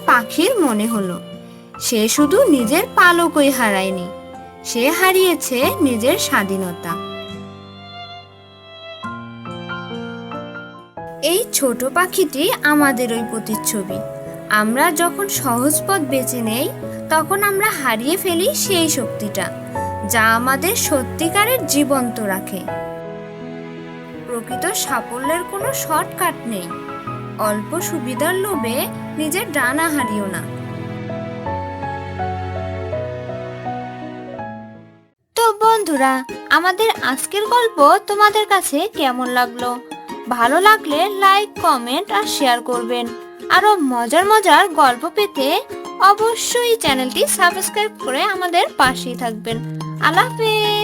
পাখির মনে হলো সে শুধু নিজের পালকই হারায়নি, সে হারিয়েছে নিজের স্বাধীনতা। এই ছোট পাখিটি আমাদের ওই প্রতিচ্ছবি। আমরা যখন সহজ পথ বেছে নেই তখন আমরা হারিয়ে ফেলি সেই শক্তিটা যা আমাদের সত্যিকারের জীবন্ত রাখে। প্রকৃত সাফল্যের কোনো শর্টকাট নেই। অল্প সুবিধার লোভে নিজের ডানা হারিও না। তো বন্ধুরা, আমাদের আজকের গল্প তোমাদের কাছে কেমন লাগলো? ভালো লাগলে লাইক, কমেন্ট আর শেয়ার করবেন। আরো মজার মজার গল্প পেতে অবশ্যই চ্যানেলটি সাবস্ক্রাইব করে আমাদের পাশেই থাকবেন। আল্লাহ হাফেজ।